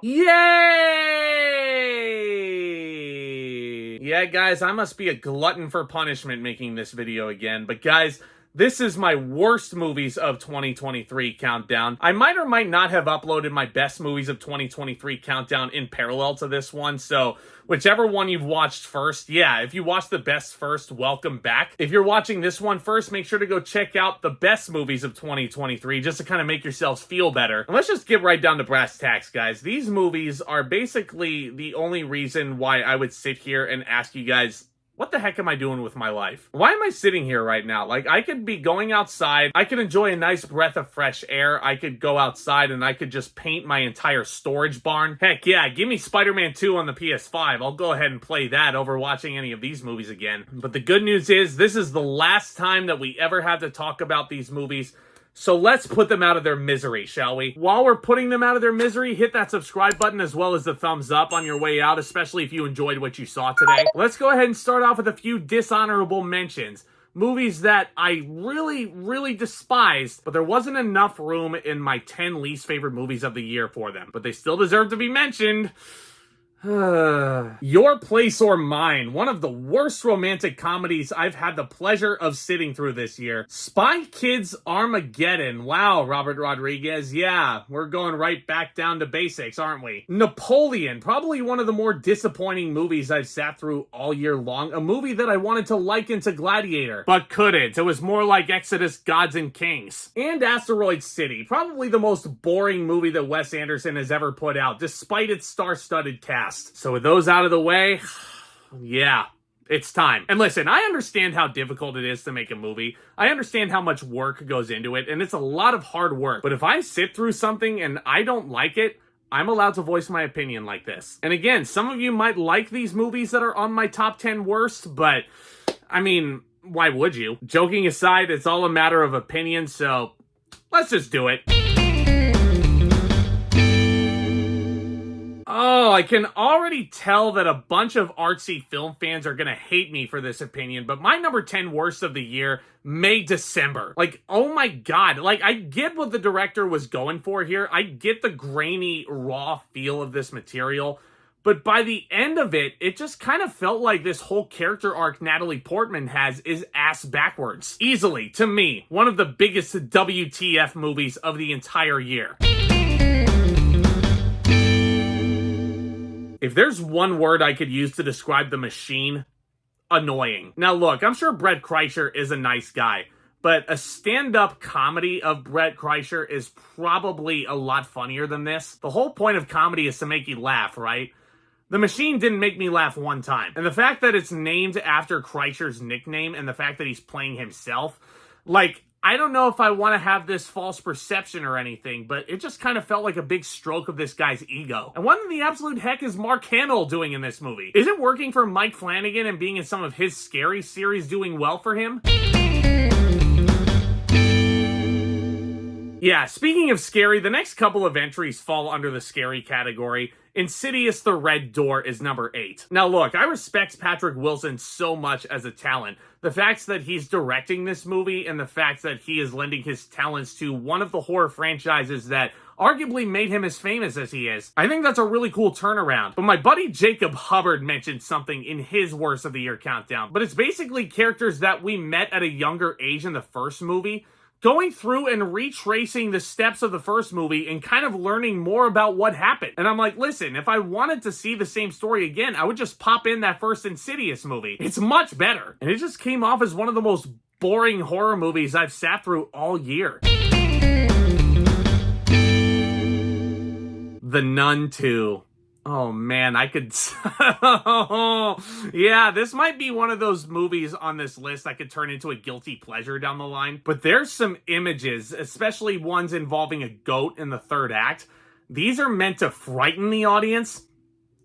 Yay! Yeah, guys, I must be a glutton for punishment making this video again. But guys, this is my worst movies of 2023 countdown. I might or might not have uploaded my best movies of 2023 countdown in parallel to this one, so whichever one you've watched first, yeah, if you watched the best first, welcome back. If you're watching this one first, make sure to go check out the best movies of 2023 just to kind of make yourselves feel better. And let's just get right down to brass tacks, guys. These movies are basically the only reason why I would sit here and ask you guys, what the heck am I doing with my life? Why am I sitting here right now? Like, I could be going outside. I could enjoy a nice breath of fresh air. I could go outside and I could just paint my entire storage barn. Heck yeah, give me Spider-Man 2 on the PS5. I'll go ahead and play that over watching any of these movies again. But the good news is, this is the last time that we ever have to talk about these movies. So let's put them out of their misery, shall we? While we're putting them out of their misery, hit that subscribe button as well as the thumbs up on your way out, especially if you enjoyed what you saw today. Let's go ahead and start off with a few dishonorable mentions. Movies that I really despised, but there wasn't enough room in my 10 least favorite movies of the year for them. But they still deserve to be mentioned. Your Place or Mine, one of the worst romantic comedies I've had the pleasure of sitting through this year. Spy Kids Armageddon. Wow, Robert Rodriguez. Yeah, we're going right back down to basics, aren't we? Napoleon, probably one of the more disappointing movies I've sat through all year long. A movie that I wanted to liken to Gladiator, but couldn't. It was more like Exodus, Gods and Kings. And Asteroid City, probably the most boring movie that Wes Anderson has ever put out, despite its star-studded cast. So with those out of the way, yeah, it's time. And listen, I understand how difficult it is to make a movie. I understand how much work goes into it, and it's a lot of hard work. But if I sit through something and I don't like it, I'm allowed to voice my opinion like this. And again, some of you might like these movies that are on my top 10 worst, but I mean, why would you? Joking aside, it's all a matter of opinion, so let's just do it. Oh, I can already tell that a bunch of artsy film fans are gonna hate me for this opinion, but my number 10 worst of the year, May December. Like, oh my god. Like, I get what the director was going for here. I get the grainy, raw feel of this material. But by the end of it, it just kind of felt like this whole character arc Natalie Portman has is ass backwards. Easily, to me, one of the biggest WTF movies of the entire year. If there's one word I could use to describe the machine, annoying. Now look, I'm sure Brett Kreischer is a nice guy, but a stand-up comedy of Brett Kreischer is probably a lot funnier than this. The whole point of comedy is to make you laugh, right? The Machine didn't make me laugh one time. And the fact that it's named after Kreischer's nickname and the fact that he's playing himself, like, I don't know if I want to have this false perception or anything, but it just kind of felt like a big stroke of this guy's ego. And what in the absolute heck is Mark Hamill doing in this movie? Is it working for Mike Flanagan and being in some of his Scary series doing well for him? Yeah, speaking of scary, the next couple of entries fall under the scary category. Insidious: The Red Door is number 8. Now look, I respect Patrick Wilson so much as a talent. The fact that he's directing this movie and the fact that he is lending his talents to one of the horror franchises that arguably made him as famous as he is, I think that's a really cool turnaround. But my buddy Jacob Hubbard mentioned something in his worst of the year countdown. But it's basically characters that we met at a younger age in the first movie, going through and retracing the steps of the first movie and kind of learning more about what happened. And I'm like, listen, if I wanted to see the same story again, I would just pop in that first Insidious movie. It's much better. And it just came off as one of the most boring horror movies I've sat through all year. The Nun 2. Oh man, I could... Yeah, this might be one of those movies on this list that could turn into a guilty pleasure down the line. But there's some images, especially ones involving a goat in the third act. These are meant to frighten the audience.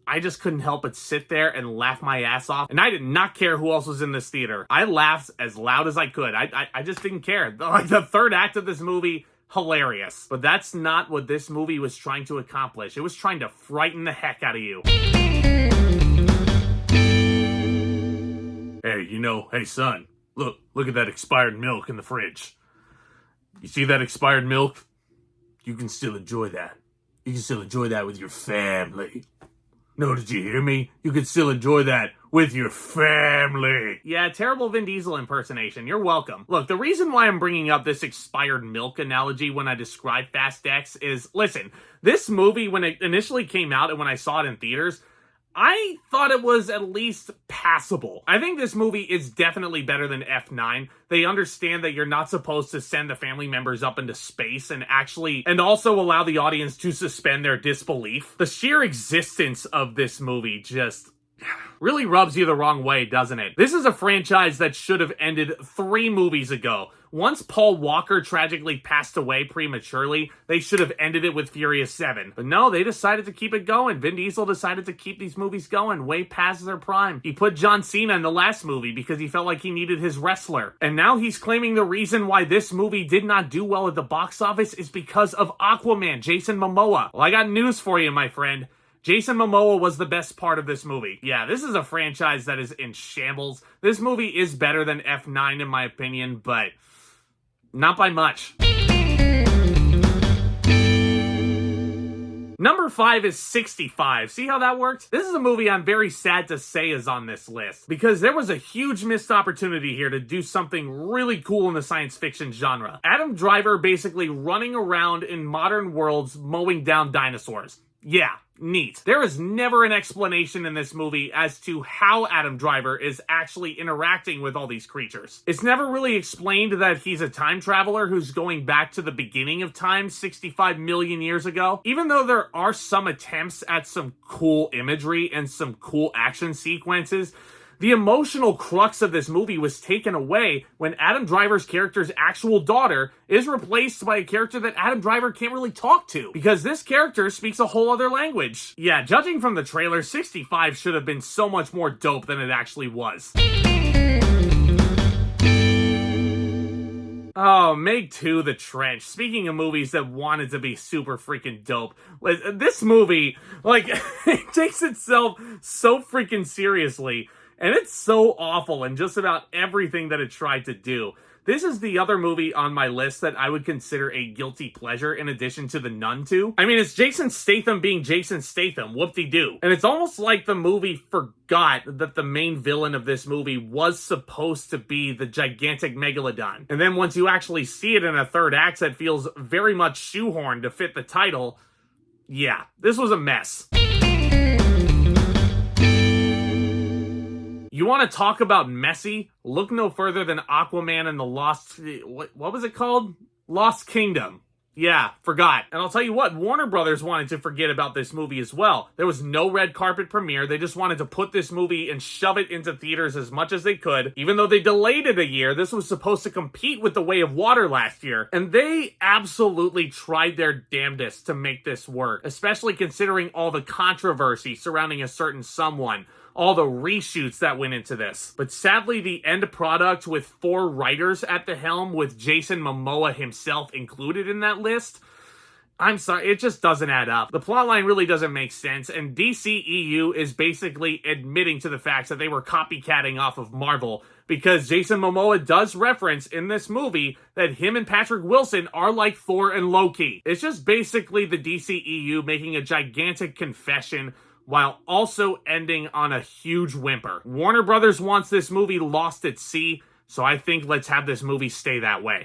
I just couldn't help but sit there and laugh my ass off. And I did not care who else was in this theater. I laughed as loud as I could. I just didn't care. Like, the third act of this movie... hilarious. But that's not what this movie was trying to accomplish. It was trying to frighten the heck out of you. Hey son, look at that expired milk in the fridge. You see that expired milk? You can still enjoy that. You can still enjoy that with your family. No, did you hear me? You can still enjoy that with your family. Yeah, terrible Vin Diesel impersonation. You're welcome. Look, the reason why I'm bringing up this expired milk analogy when I describe Fast X is, listen, this movie, when it initially came out and when I saw it in theaters, I thought it was at least passable. I think this movie is definitely better than F9. They understand that you're not supposed to send the family members up into space and also allow the audience to suspend their disbelief. The sheer existence of this movie just really rubs you the wrong way, doesn't it? This is a franchise that should have ended 3 movies ago. Once Paul Walker tragically passed away prematurely, they should have ended it with Furious 7. But no, they decided to keep it going. Vin Diesel decided to keep these movies going way past their prime. He put John Cena in the last movie because he felt like he needed his wrestler. And now he's claiming the reason why this movie did not do well at the box office is because of Aquaman, Jason Momoa. Well, I got news for you, my friend. Jason Momoa was the best part of this movie. Yeah, this is a franchise that is in shambles. This movie is better than F9 in my opinion, but not by much. Number 5 is 65. See how that worked? This is a movie I'm very sad to say is on this list, because there was a huge missed opportunity here to do something really cool in the science fiction genre. Adam Driver basically running around in modern worlds mowing down dinosaurs. Yeah, neat. There is never an explanation in this movie as to how Adam Driver is actually interacting with all these creatures. It's never really explained that he's a time traveler who's going back to the beginning of time 65 million years ago. Even though there are some attempts at some cool imagery and some cool action sequences, the emotional crux of this movie was taken away when Adam Driver's character's actual daughter is replaced by a character that Adam Driver can't really talk to, because this character speaks a whole other language. Yeah, judging from the trailer, 65 should have been so much more dope than it actually was. Oh, Meg 2, The Trench. Speaking of movies that wanted to be super freaking dope, this movie, it takes itself so freaking seriously. And it's so awful in just about everything that it tried to do. This is the other movie on my list that I would consider a guilty pleasure in addition to The Nun 2. I mean, it's Jason Statham being Jason Statham, whoop-de-doo. And it's almost like the movie forgot that the main villain of this movie was supposed to be the gigantic megalodon. And then once you actually see it in a third act that feels very much shoehorned to fit the title, yeah, this was a mess. You want to talk about messy? Look no further than Aquaman and the Lost... What was it called? Lost Kingdom. Yeah, forgot. And I'll tell you what, Warner Brothers wanted to forget about this movie as well. There was no red carpet premiere. They just wanted to put this movie and shove it into theaters as much as they could. Even though they delayed it a year, this was supposed to compete with The Way of Water last year. And they absolutely tried their damnedest to make this work, especially considering all the controversy surrounding a certain someone. All the reshoots that went into this. But sadly, the end product with 4 writers at the helm, with Jason Momoa himself included in that list, I'm sorry, it just doesn't add up. The plotline really doesn't make sense, and DCEU is basically admitting to the fact that they were copycatting off of Marvel, because Jason Momoa does reference in this movie that him and Patrick Wilson are like Thor and Loki. It's just basically the DCEU making a gigantic confession while also ending on a huge whimper. Warner Brothers wants this movie lost at sea, so I think let's have this movie stay that way.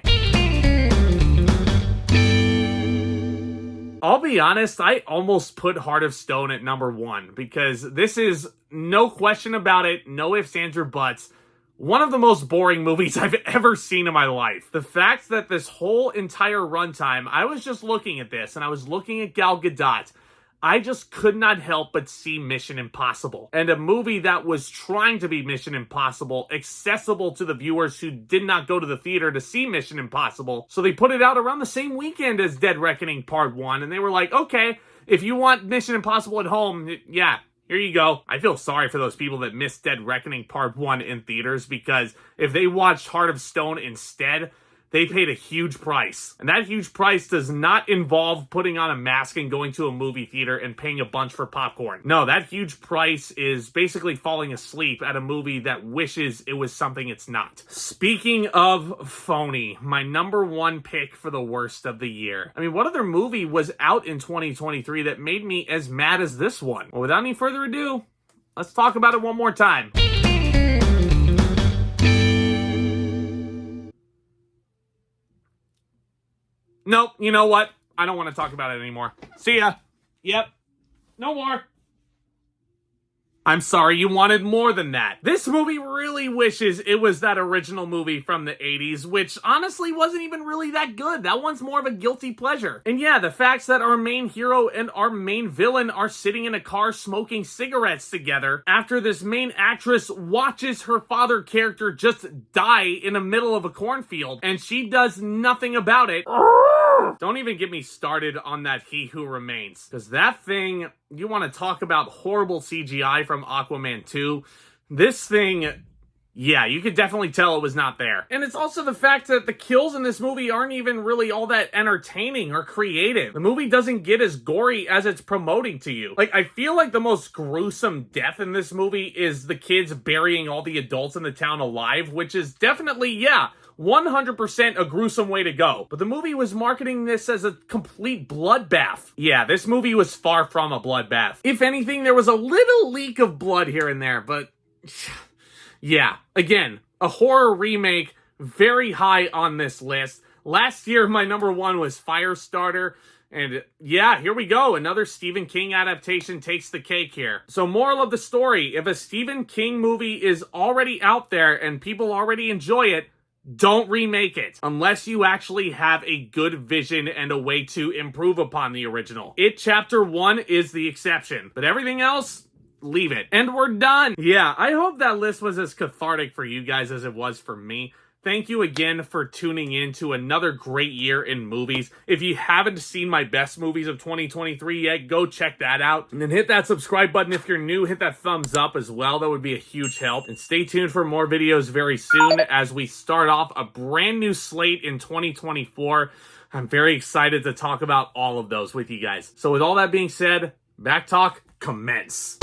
I'll be honest, I almost put Heart of Stone at number 1, because this is, no question about it, no ifs, ands, or buts, one of the most boring movies I've ever seen in my life. The fact that this whole entire runtime, I was just looking at this, and I was looking at Gal Gadot, I just could not help but see Mission Impossible. And a movie that was trying to be Mission Impossible, accessible to the viewers who did not go to the theater to see Mission Impossible. So they put it out around the same weekend as Dead Reckoning Part 1. And they were like, okay, if you want Mission Impossible at home, yeah, here you go. I feel sorry for those people that missed Dead Reckoning Part 1 in theaters, because if they watched Heart of Stone instead, they paid a huge price. And that huge price does not involve putting on a mask and going to a movie theater and paying a bunch for popcorn. No, that huge price is basically falling asleep at a movie that wishes it was something it's not. Speaking of phony, my number one pick for the worst of the year. I mean, what other movie was out in 2023 that made me as mad as this one? Well, without any further ado, let's talk about it one more time. Nope, you know what? I don't want to talk about it anymore. See ya. Yep. No more. I'm sorry, you wanted more than that. This movie really wishes it was that original movie from the 80s, which honestly wasn't even really that good. That one's more of a guilty pleasure. And yeah, the facts that our main hero and our main villain are sitting in a car smoking cigarettes together after this main actress watches her father character just die in the middle of a cornfield, and she does nothing about it. Don't even get me started on that He Who Remains, because that thing, you want to talk about horrible CGI from Aquaman 2, this thing, yeah, you could definitely tell it was not there. And it's also the fact that the kills in this movie aren't even really all that entertaining or creative. The movie doesn't get as gory as it's promoting to you. Like, I feel like the most gruesome death in this movie is the kids burying all the adults in the town alive, which is definitely, yeah, 100% a gruesome way to go. But the movie was marketing this as a complete bloodbath. Yeah, this movie was far from a bloodbath. If anything, there was a little leak of blood here and there, but yeah, again, a horror remake, very high on this list. Last year, my number one was Firestarter. And yeah, here we go. Another Stephen King adaptation takes the cake here. So moral of the story, if a Stephen King movie is already out there and people already enjoy it, don't remake it unless you actually have a good vision and a way to improve upon the original. It Chapter 1 is the exception, but everything else, leave it. And we're done. Yeah, I hope that list was as cathartic for you guys as it was for me. Thank you again for tuning in to another great year in movies. If you haven't seen my best movies of 2023 yet, go check that out. And then hit that subscribe button if you're new. Hit that thumbs up as well. That would be a huge help. And stay tuned for more videos very soon as we start off a brand new slate in 2024. I'm very excited to talk about all of those with you guys. So with all that being said, Back Talk commence.